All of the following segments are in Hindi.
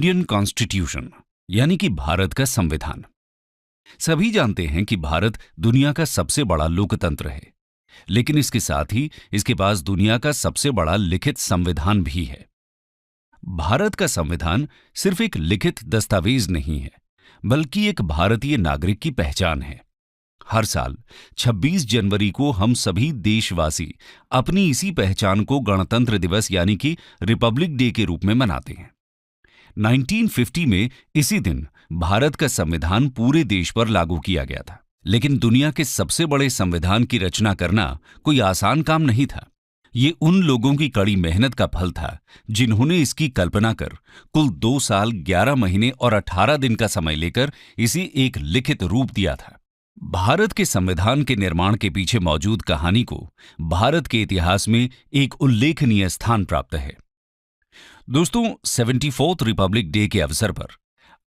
इंडियन कॉन्स्टिट्यूशन यानी कि भारत का संविधान। सभी जानते हैं कि भारत दुनिया का सबसे बड़ा लोकतंत्र है, लेकिन इसके साथ ही इसके पास दुनिया का सबसे बड़ा लिखित संविधान भी है। भारत का संविधान सिर्फ एक लिखित दस्तावेज नहीं है, बल्कि एक भारतीय नागरिक की पहचान है। हर साल 26 जनवरी को हम सभी देशवासी अपनी इसी पहचान को गणतंत्र दिवस यानी कि रिपब्लिक डे के रूप में मनाते हैं। 1950 में इसी दिन भारत का संविधान पूरे देश पर लागू किया गया था। लेकिन दुनिया के सबसे बड़े संविधान की रचना करना कोई आसान काम नहीं था। ये उन लोगों की कड़ी मेहनत का फल था जिन्होंने इसकी कल्पना कर कुल 2 साल 11 महीने और 18 दिन का समय लेकर इसे एक लिखित रूप दिया था। भारत के संविधान के निर्माण के पीछे मौजूद कहानी को भारत के इतिहास में एक उल्लेखनीय स्थान प्राप्त है। दोस्तों, 74th रिपब्लिक डे के अवसर पर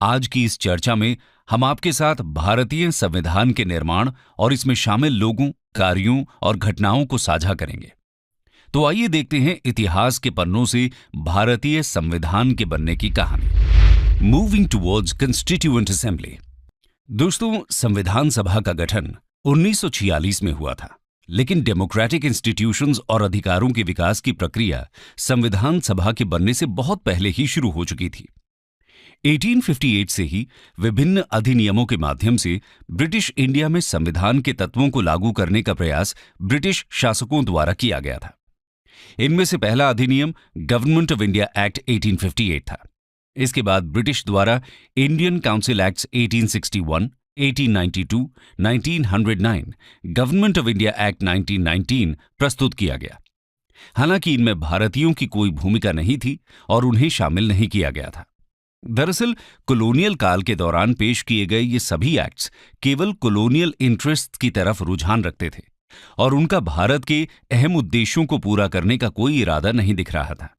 आज की इस चर्चा में हम आपके साथ भारतीय संविधान के निर्माण और इसमें शामिल लोगों, कार्यों और घटनाओं को साझा करेंगे। तो आइए देखते हैं इतिहास के पन्नों से भारतीय संविधान के बनने की कहानी। Moving towards constituent assembly. दोस्तों, संविधान सभा का गठन 1946 में हुआ था, लेकिन डेमोक्रेटिक इंस्टीट्यूशंस और अधिकारों के विकास की प्रक्रिया संविधान सभा के बनने से बहुत पहले ही शुरू हो चुकी थी। 1858 से ही विभिन्न अधिनियमों के माध्यम से ब्रिटिश इंडिया में संविधान के तत्वों को लागू करने का प्रयास ब्रिटिश शासकों द्वारा किया गया था। इनमें से पहला अधिनियम गवर्नमेंट ऑफ इंडिया एक्ट 1858 था। इसके बाद ब्रिटिश द्वारा Indian council acts 1861, 1892, 1909, government of India act 1919 प्रस्तुत किया गया। हालांकि इनमें भारतीयों की कोई भूमिका नहीं थी और उन्हें शामिल नहीं किया गया था। दरअसल कॉलोनियल काल के दौरान पेश किए गए ये सभी एक्ट्स केवल कॉलोनियल इंटरेस्ट की तरफ रुझान रखते थे और उनका भारत के अहम उद्देश्यों को पूरा करने का कोई इरादा नहीं दिख रहा था।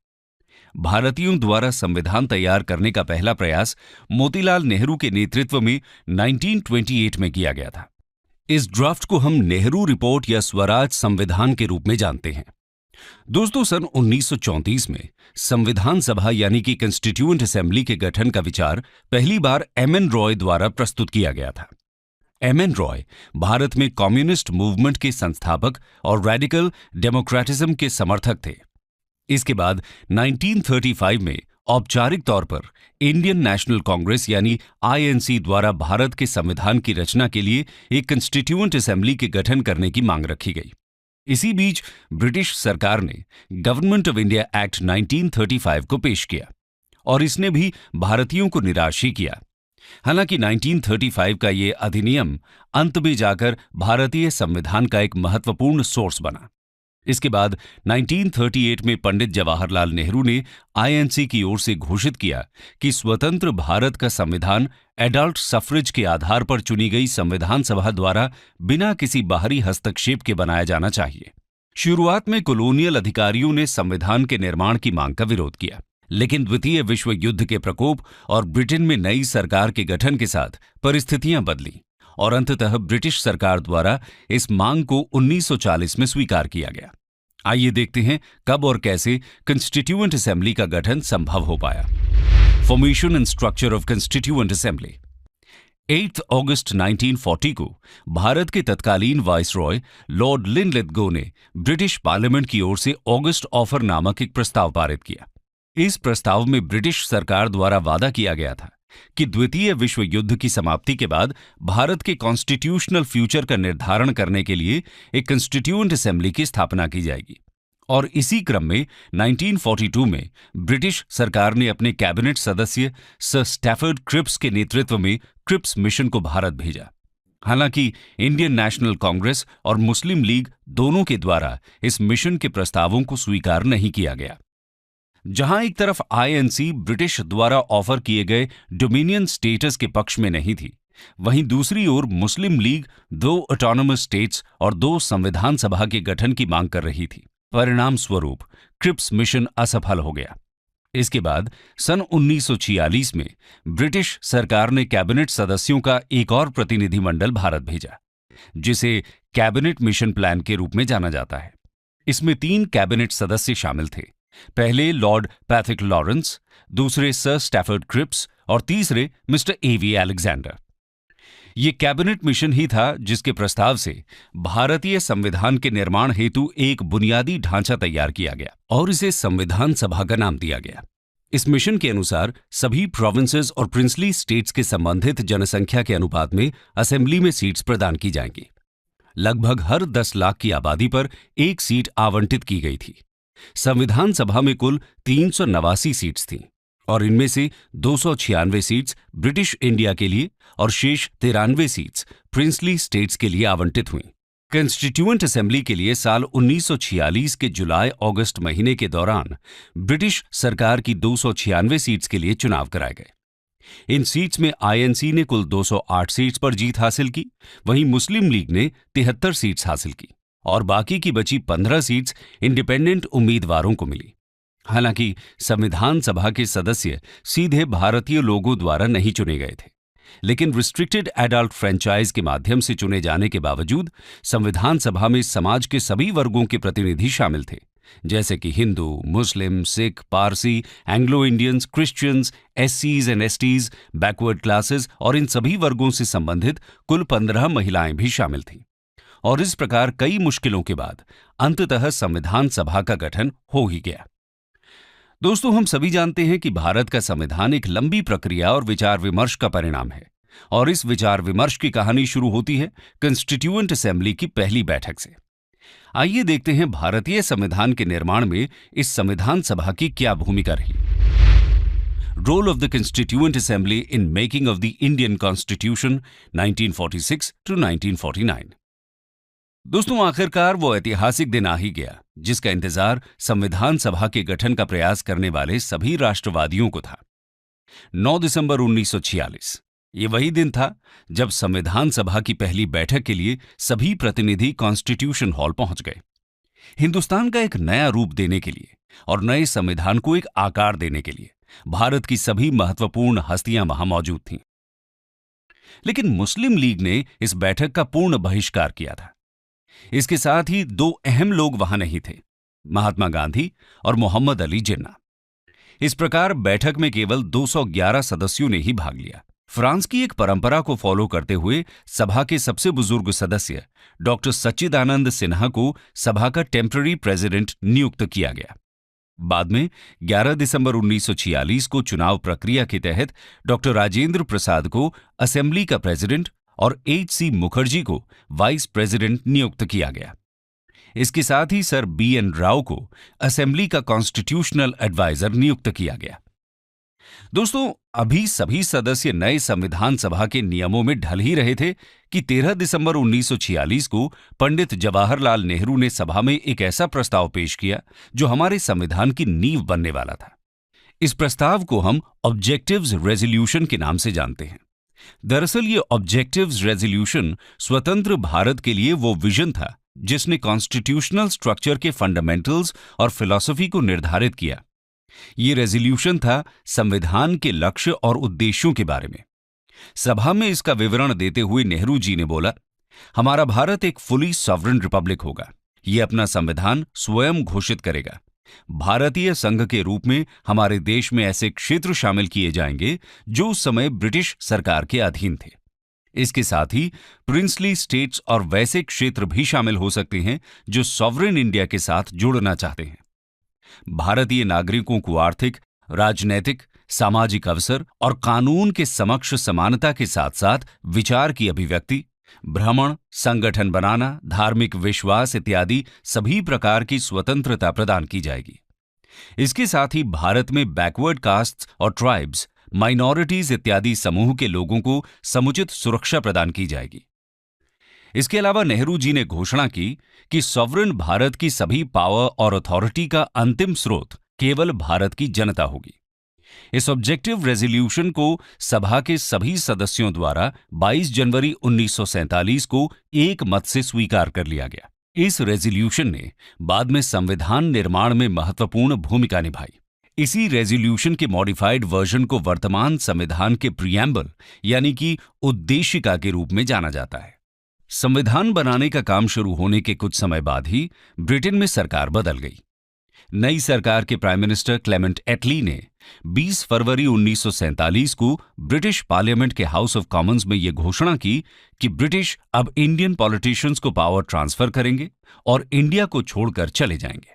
भारतीयों द्वारा संविधान तैयार करने का पहला प्रयास मोतीलाल नेहरू के नेतृत्व में 1928 में किया गया था। इस ड्राफ्ट को हम नेहरू रिपोर्ट या स्वराज संविधान के रूप में जानते हैं। दोस्तों, सन 1934 में संविधान सभा यानी कि कॉन्स्टिट्यूएंट असेंबली के गठन का विचार पहली बार एम.एन. रॉय द्वारा प्रस्तुत किया गया था। एम.एन. रॉय भारत में कम्युनिस्ट मूवमेंट के संस्थापक और रेडिकल डेमोक्रेटिज्म के समर्थक थे। इसके बाद 1935 में औपचारिक तौर पर इंडियन नेशनल कांग्रेस यानी आईएनसी द्वारा भारत के संविधान की रचना के लिए एक कॉन्स्टिट्यूएंट असेंबली के गठन करने की मांग रखी गई। इसी बीच ब्रिटिश सरकार ने गवर्नमेंट ऑफ इंडिया एक्ट 1935 को पेश किया और इसने भी भारतीयों को निराश ही किया। हालांकि 1935 का ये अधिनियम अंत में जाकर भारतीय संविधान का एक महत्वपूर्ण सोर्स बना। इसके बाद 1938 में पंडित जवाहरलाल नेहरू ने आईएनसी की ओर से घोषित किया कि स्वतंत्र भारत का संविधान एडल्ट सफरेज के आधार पर चुनी गई संविधान सभा द्वारा बिना किसी बाहरी हस्तक्षेप के बनाया जाना चाहिए। शुरुआत में कॉलोनियल अधिकारियों ने संविधान के निर्माण की मांग का विरोध किया, लेकिन द्वितीय विश्व युद्ध के प्रकोप और ब्रिटेन में नई सरकार के गठन के साथ परिस्थितियां बदली और अंततः ब्रिटिश सरकार द्वारा इस मांग को 1940 में स्वीकार किया गया। आइए देखते हैं कब और कैसे कॉन्स्टिट्यूएंट असेंबली का गठन संभव हो पाया। Formation and structure of constituent assembly. 8 अगस्त 1940 को भारत के तत्कालीन वाइसरॉय लॉर्ड लिनलिथगो ने ब्रिटिश पार्लियामेंट की ओर से ऑगस्ट ऑफर नामक एक प्रस्ताव पारित किया। इस प्रस्ताव में ब्रिटिश सरकार द्वारा वादा किया गया था कि द्वितीय विश्व युद्ध की समाप्ति के बाद भारत के कॉन्स्टिट्यूशनल फ्यूचर का निर्धारण करने के लिए एक कॉन्स्टिट्यूएंट असेंबली की स्थापना की जाएगी। और इसी क्रम में 1942 में ब्रिटिश सरकार ने अपने कैबिनेट सदस्य सर स्टैफर्ड क्रिप्स के नेतृत्व में क्रिप्स मिशन को भारत भेजा। हालांकि इंडियन नेशनल कांग्रेस और मुस्लिम लीग दोनों के द्वारा इस मिशन के प्रस्तावों को स्वीकार नहीं किया गया। जहां एक तरफ आईएनसी ब्रिटिश द्वारा ऑफर किए गए डोमिनियन स्टेटस के पक्ष में नहीं थी, वहीं दूसरी ओर मुस्लिम लीग 2 ऑटोनोमस स्टेट्स और 2 संविधान सभा के गठन की मांग कर रही थी। परिणाम स्वरूप क्रिप्स मिशन असफल हो गया। इसके बाद सन 1946 में ब्रिटिश सरकार ने कैबिनेट सदस्यों का एक और प्रतिनिधिमंडल भारत भेजा, जिसे कैबिनेट मिशन प्लान के रूप में जाना जाता है। इसमें 3 कैबिनेट सदस्य शामिल थे, पहले लॉर्ड पैथिक लॉरेंस, दूसरे सर स्टैफर्ड क्रिप्स और तीसरे मिस्टर एवी अलेक्जेंडर। ये कैबिनेट मिशन ही था जिसके प्रस्ताव से भारतीय संविधान के निर्माण हेतु एक बुनियादी ढांचा तैयार किया गया और इसे संविधान सभा का नाम दिया गया। इस मिशन के अनुसार सभी प्रोविंसेस और प्रिंसली स्टेट्स के संबंधित जनसंख्या के अनुपात में असेंबली में सीट्स प्रदान की जाएंगी। लगभग हर 10 लाख की आबादी पर एक सीट आवंटित की गई थी। संविधान सभा में कुल 389 सीट्स थीं और इनमें से 296 सीट्स ब्रिटिश इंडिया के लिए और शेष 93 सीट्स प्रिंसली स्टेट्स के लिए आवंटित हुईं। कॉन्स्टिट्यूएंट असेंबली के लिए साल 1946 के जुलाई-अगस्त महीने के दौरान ब्रिटिश सरकार की 296 सीट्स के लिए चुनाव कराए गए। इन सीट्स में आईएनसी ने कुल 208 सीट्स पर जीत हासिल की, वहीं मुस्लिम लीग ने 73 सीट्स हासिल की और बाकी की बची 15 सीट्स इंडिपेंडेंट उम्मीदवारों को मिली। हालांकि संविधान सभा के सदस्य सीधे भारतीय लोगों द्वारा नहीं चुने गए थे, लेकिन रिस्ट्रिक्टेड एडल्ट फ्रेंचाइज के माध्यम से चुने जाने के बावजूद संविधान सभा में समाज के सभी वर्गों के प्रतिनिधि शामिल थे, जैसे कि Hindu, Muslim, Sikh, Parsi, Anglo Indians, Christians, एससीज एंड एसटीज, बैकवर्ड क्लासेस और इन सभी वर्गों से संबंधित कुल 15 महिलाएं भी शामिल थीं। और इस प्रकार कई मुश्किलों के बाद अंततः संविधान सभा का गठन हो ही गया। दोस्तों, हम सभी जानते हैं कि भारत का संविधान एक लंबी प्रक्रिया और विचार विमर्श का परिणाम है और इस विचार विमर्श की कहानी शुरू होती है कॉन्स्टिट्यूएंट असेंबली की पहली बैठक से। आइए देखते हैं भारतीय संविधान के निर्माण में इस संविधान सभा की क्या भूमिका रही। Role of the constituent assembly in making of the Indian constitution 1946 to 1949। दोस्तों, आखिरकार वो ऐतिहासिक दिन आ ही गया जिसका इंतजार संविधान सभा के गठन का प्रयास करने वाले सभी राष्ट्रवादियों को था। 9 दिसंबर 1946 ये वही दिन था जब संविधान सभा की पहली बैठक के लिए सभी प्रतिनिधि कॉन्स्टिट्यूशन हॉल पहुंच गए। हिंदुस्तान का एक नया रूप देने के लिए और नए संविधान को एक आकार देने के लिए भारत की सभी महत्वपूर्ण हस्तियां वहां मौजूद थीं। लेकिन मुस्लिम लीग ने इस बैठक का पूर्ण बहिष्कार किया था। इसके साथ ही 2 अहम लोग वहां नहीं थे, महात्मा गांधी और मोहम्मद अली जिन्ना। इस प्रकार बैठक में केवल 211 सदस्यों ने ही भाग लिया। फ्रांस की एक परंपरा को फॉलो करते हुए सभा के सबसे बुजुर्ग सदस्य डॉक्टर सच्चिदानंद सिन्हा को सभा का टेम्पररी प्रेसिडेंट नियुक्त किया गया। बाद में 11 दिसंबर 1946 को चुनाव प्रक्रिया के तहत डॉक्टर राजेंद्र प्रसाद को असेंबली का प्रेसिडेंट और H.C. मुखर्जी को वाइस प्रेसिडेंट नियुक्त किया गया। इसके साथ ही सर B.N. राव को असेंबली का कॉन्स्टिट्यूशनल एडवाइजर नियुक्त किया गया। दोस्तों, अभी सभी सदस्य नए संविधान सभा के नियमों में ढल ही रहे थे कि 13 दिसंबर 1946 को पंडित जवाहरलाल नेहरू ने सभा में एक ऐसा प्रस्ताव पेश किया जो हमारे संविधान की नींव बनने वाला था। इस प्रस्ताव को हम ऑब्जेक्टिव्स रेजोल्यूशन के नाम से जानते हैं। दरअसल ये ऑब्जेक्टिव्स रेजोल्यूशन स्वतंत्र भारत के लिए वो विजन था जिसने कॉन्स्टिट्यूशनल स्ट्रक्चर के फंडामेंटल्स और फिलॉसफी को निर्धारित किया। ये रेजोल्यूशन था संविधान के लक्ष्य और उद्देश्यों के बारे में। सभा में इसका विवरण देते हुए नेहरू जी ने बोला, हमारा भारत एक फुली सॉवरेन रिपब्लिक होगा। ये अपना संविधान स्वयं घोषित करेगा। भारतीय संघ के रूप में हमारे देश में ऐसे क्षेत्र शामिल किए जाएंगे जो उस समय ब्रिटिश सरकार के अधीन थे। इसके साथ ही प्रिंसली स्टेट्स और वैसे क्षेत्र भी शामिल हो सकते हैं जो सॉवरेन इंडिया के साथ जुड़ना चाहते हैं। भारतीय नागरिकों को आर्थिक, राजनैतिक, सामाजिक अवसर और कानून के समक्ष समानता के साथ साथ विचार की अभिव्यक्ति, भ्रमण, संगठन बनाना, धार्मिक विश्वास इत्यादि सभी प्रकार की स्वतंत्रता प्रदान की जाएगी। इसके साथ ही भारत में बैकवर्ड कास्ट्स और ट्राइब्स, माइनॉरिटीज इत्यादि समूह के लोगों को समुचित सुरक्षा प्रदान की जाएगी। इसके अलावा नेहरू जी ने घोषणा की कि सॉवरेन भारत की सभी पावर और अथॉरिटी का अंतिम स्रोत केवल भारत की जनता होगी। इस ऑब्जेक्टिव रेजोल्यूशन को सभा के सभी सदस्यों द्वारा 22 जनवरी 1947 को एक मत से स्वीकार कर लिया गया। इस रेजोल्यूशन ने बाद में संविधान निर्माण में महत्वपूर्ण भूमिका निभाई। इसी रेजोल्यूशन के मॉडिफाइड वर्जन को वर्तमान संविधान के प्रीएम्बल यानी कि उद्देशिका के रूप में जाना जाता है। संविधान बनाने का काम शुरू होने के कुछ समय बाद ही ब्रिटेन में सरकार बदल गई। नई सरकार के प्राइम मिनिस्टर क्लेमेंट एटली ने 20 फरवरी 1947 को ब्रिटिश पार्लियामेंट के हाउस ऑफ कॉमन्स में यह घोषणा की कि ब्रिटिश अब इंडियन पॉलिटिशियंस को पावर ट्रांसफर करेंगे और इंडिया को छोड़कर चले जाएंगे।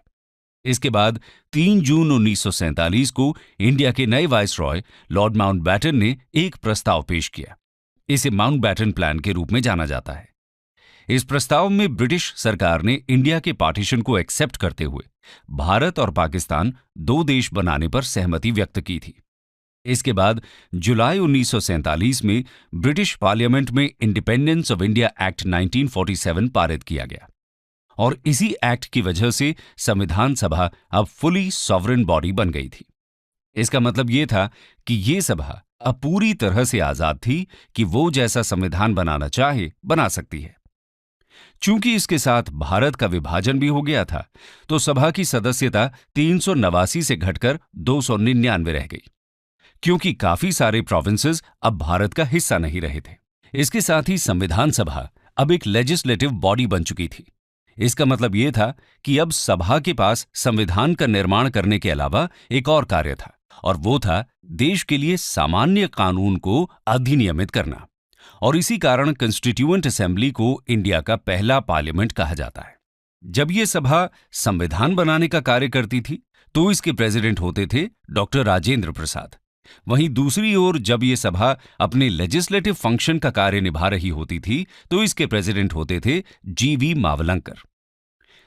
इसके बाद 3 जून 1947 को इंडिया के नए वाइसरॉय लॉर्ड माउंटबैटन ने एक प्रस्ताव पेश किया। इसे माउंटबैटन प्लान के रूप में जाना जाता है। इस प्रस्ताव में ब्रिटिश सरकार ने इंडिया के पार्टीशन को एक्सेप्ट करते हुए भारत और पाकिस्तान 2 देश बनाने पर सहमति व्यक्त की थी। इसके बाद जुलाई 1947 में ब्रिटिश पार्लियामेंट में इंडिपेंडेंस ऑफ इंडिया एक्ट 1947 पारित किया गया और इसी एक्ट की वजह से संविधान सभा अब फुली सॉवरेन बॉडी बन गई थी। इसका मतलब यह था कि ये सभा अब पूरी तरह से आजाद थी कि वो जैसा संविधान बनाना चाहे बना सकती है। चूंकि इसके साथ भारत का विभाजन भी हो गया था, तो सभा की सदस्यता 389 से घटकर 299 रह गई, क्योंकि काफी सारे प्रोविंसेस अब भारत का हिस्सा नहीं रहे थे। इसके साथ ही संविधान सभा अब एक लेजिस्लेटिव बॉडी बन चुकी थी। इसका मतलब यह था कि अब सभा के पास संविधान का निर्माण करने के अलावा एक और कार्य था, और वो था देश के लिए सामान्य कानून को अधिनियमित करना। और इसी कारण कंस्टिट्यूएंट असेंबली को इंडिया का पहला पार्लियामेंट कहा जाता है। जब यह सभा संविधान बनाने का कार्य करती थी तो इसके प्रेसिडेंट होते थे डॉक्टर राजेंद्र प्रसाद। वहीं दूसरी ओर जब यह सभा अपने लेजिस्लेटिव फंक्शन का कार्य निभा रही होती थी तो इसके प्रेसिडेंट होते थे जीवी मावलंकर।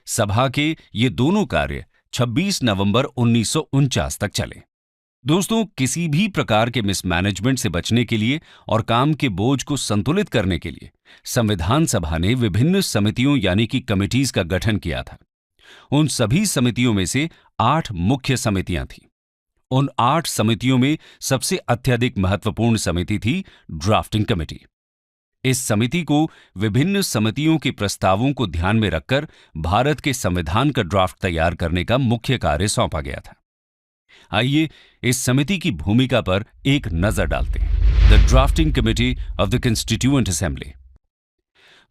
सभा के ये दोनों कार्य 26 नवंबर 1949 तक चले। दोस्तों, किसी भी प्रकार के मिसमैनेजमेंट से बचने के लिए और काम के बोझ को संतुलित करने के लिए संविधान सभा ने विभिन्न समितियों यानी कि कमिटीज का गठन किया था। उन सभी समितियों में से 8 मुख्य समितियां थीं। उन 8 समितियों में सबसे अत्यधिक महत्वपूर्ण समिति थी ड्राफ्टिंग कमेटी। इस समिति को विभिन्न समितियों के प्रस्तावों को ध्यान में रखकर भारत के संविधान का ड्राफ्ट तैयार करने का मुख्य कार्य सौंपा गया था। आइए इस समिति की भूमिका पर एक नजर डालते हैं। The drafting committee of the constituent assembly.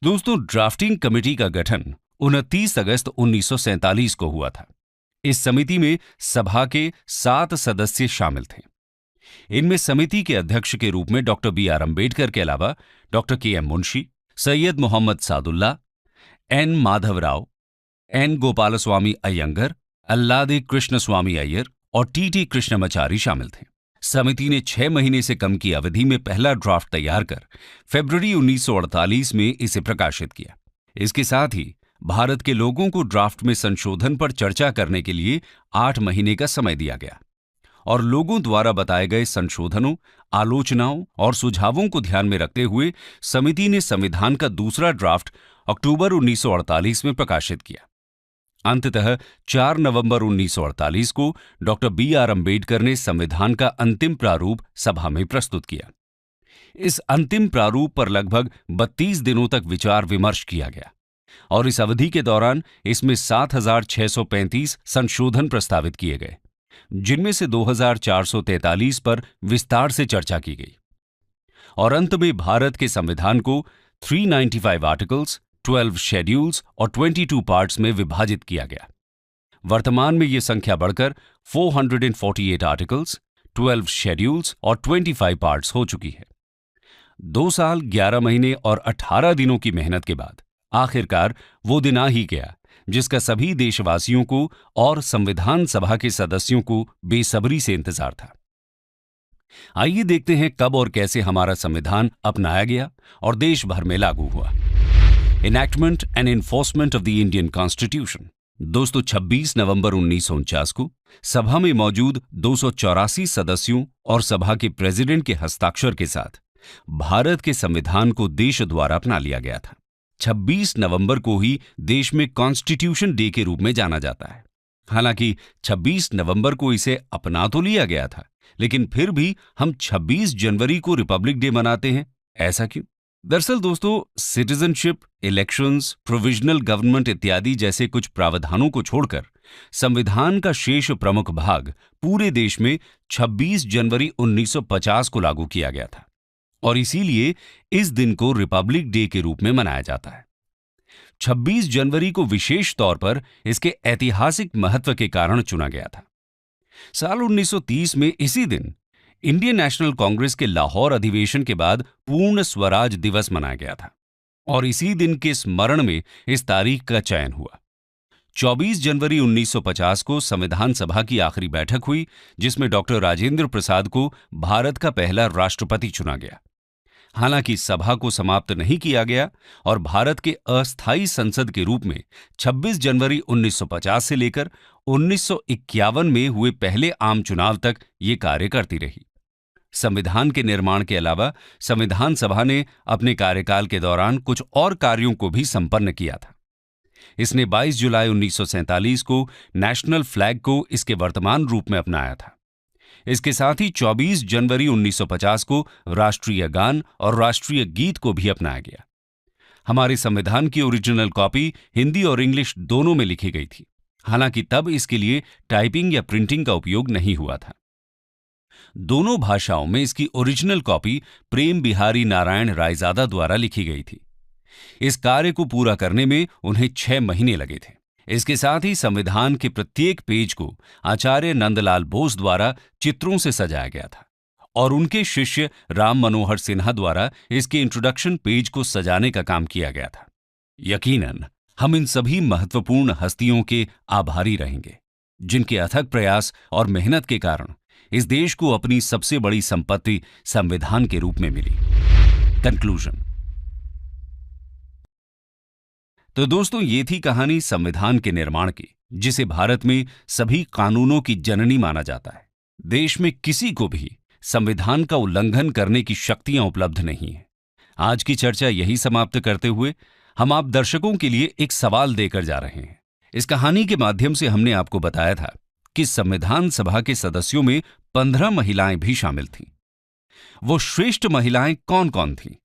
दोस्तों, ड्राफ्टिंग कमेटी का गठन 29 अगस्त 1947 को हुआ था। इस समिति में सभा के 7 सदस्य शामिल थे। इनमें समिति के अध्यक्ष के रूप में डॉक्टर B.R. अम्बेडकर के अलावा doctor K.M. Munshi, Syed Mohammad Saadulla, N. Madhavrao, N. Gopalaswami Ayyangar, Alladi Krishnaswami Ayyar और T.T. कृष्णमाचारी शामिल थे। समिति ने 6 महीने से कम की अवधि में पहला ड्राफ्ट तैयार कर फरवरी 1948 में इसे प्रकाशित किया। इसके साथ ही भारत के लोगों को ड्राफ्ट में संशोधन पर चर्चा करने के लिए 8 महीने का समय दिया गया और लोगों द्वारा बताए गए संशोधनों, आलोचनाओं और सुझावों को ध्यान में रखते हुए समिति ने संविधान का दूसरा ड्राफ्ट अक्टूबर 1948 में प्रकाशित किया। अंततः 4 नवंबर 1948 को डॉक्टर B.R. अम्बेडकर ने संविधान का अंतिम प्रारूप सभा में प्रस्तुत किया। इस अंतिम प्रारूप पर लगभग 32 दिनों तक विचार विमर्श किया गया और इस अवधि के दौरान इसमें 7,635 संशोधन प्रस्तावित किए गए, जिनमें से 2,443 पर विस्तार से चर्चा की गई और अंत में भारत के संविधान को 395 आर्टिकल्स, 12 शेड्यूल्स और 22 पार्ट्स में विभाजित किया गया। वर्तमान में यह संख्या बढ़कर 448 आर्टिकल्स, 12 शेड्यूल्स और 25 पार्ट्स हो चुकी है। 2 साल 11 महीने और 18 दिनों की मेहनत के बाद आखिरकार वो दिन आ ही गया जिसका सभी देशवासियों को और संविधान सभा के सदस्यों को बेसब्री से इंतजार था। आइए देखते हैं कब और कैसे हमारा संविधान अपनाया गया और देश भर में लागू हुआ। Enactment and enforcement of the Indian constitution. दोस्तों, 26 नवंबर 1949 को सभा में मौजूद 284 सदस्यों और सभा के प्रेसिडेंट के हस्ताक्षर के साथ भारत के संविधान को देश द्वारा अपना लिया गया था। 26 नवंबर को ही देश में कॉन्स्टिट्यूशन डे के रूप में जाना जाता है। हालांकि 26 नवंबर को इसे अपना तो लिया गया था, लेकिन फिर भी हम 26 जनवरी को रिपब्लिक डे मनाते हैं। ऐसा क्यों? दरअसल दोस्तों, सिटीजनशिप, इलेक्शंस, प्रोविजनल गवर्नमेंट इत्यादि जैसे कुछ प्रावधानों को छोड़कर संविधान का शेष प्रमुख भाग पूरे देश में 26 जनवरी 1950 को लागू किया गया था और इसीलिए इस दिन को रिपब्लिक डे के रूप में मनाया जाता है। 26 जनवरी को विशेष तौर पर इसके ऐतिहासिक महत्व के कारण चुना गया था। साल 1930 में इसी दिन इंडियन नेशनल कांग्रेस के लाहौर अधिवेशन के बाद पूर्ण स्वराज दिवस मनाया गया था और इसी दिन के स्मरण में इस तारीख का चयन हुआ। 24 जनवरी 1950 को संविधान सभा की आखिरी बैठक हुई, जिसमें डॉक्टर राजेंद्र प्रसाद को भारत का पहला राष्ट्रपति चुना गया। हालांकि सभा को समाप्त नहीं किया गया और भारत के अस्थायी संसद के रूप में 26 जनवरी 1950 से लेकर 1951 में हुए पहले आम चुनाव तक ये कार्य करती रही। संविधान के निर्माण के अलावा संविधान सभा ने अपने कार्यकाल के दौरान कुछ और कार्यों को भी संपन्न किया था। इसने 22 जुलाई 1947 को नेशनल फ्लैग को इसके वर्तमान रूप में अपनाया था। इसके साथ ही 24 जनवरी 1950 को राष्ट्रीय गान और राष्ट्रीय गीत को भी अपनाया गया। हमारे संविधान की ओरिजिनल कॉपी हिंदी और इंग्लिश दोनों में लिखी गई थी। हालांकि तब इसके लिए टाइपिंग या प्रिंटिंग का उपयोग नहीं हुआ था। दोनों भाषाओं में इसकी ओरिजिनल कॉपी प्रेम बिहारी नारायण रायजादा द्वारा लिखी गई थी। इस कार्य को पूरा करने में उन्हें 6 महीने लगे थे। इसके साथ ही संविधान के प्रत्येक पेज को आचार्य नंदलाल बोस द्वारा चित्रों से सजाया गया था और उनके शिष्य राम मनोहर सिन्हा द्वारा इसके इंट्रोडक्शन पेज को सजाने का काम किया गया था। यकीनन हम इन सभी महत्वपूर्ण हस्तियों के आभारी रहेंगे, जिनके अथक प्रयास और मेहनत के कारण इस देश को अपनी सबसे बड़ी संपत्ति संविधान के रूप में मिली। कंक्लूजन। तो दोस्तों, ये थी कहानी संविधान के निर्माण की, जिसे भारत में सभी कानूनों की जननी माना जाता है। देश में किसी को भी संविधान का उल्लंघन करने की शक्तियां उपलब्ध नहीं है। आज की चर्चा यही समाप्त करते हुए हम आप दर्शकों के लिए एक सवाल देकर जा रहे हैं। इस कहानी के माध्यम से हमने आपको बताया था कि संविधान सभा के सदस्यों में 15 महिलाएं भी शामिल थीं। वो श्रेष्ठ महिलाएं कौन कौन थीं?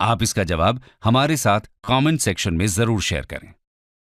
आप इसका जवाब हमारे साथ कमेंट सेक्शन में जरूर शेयर करें।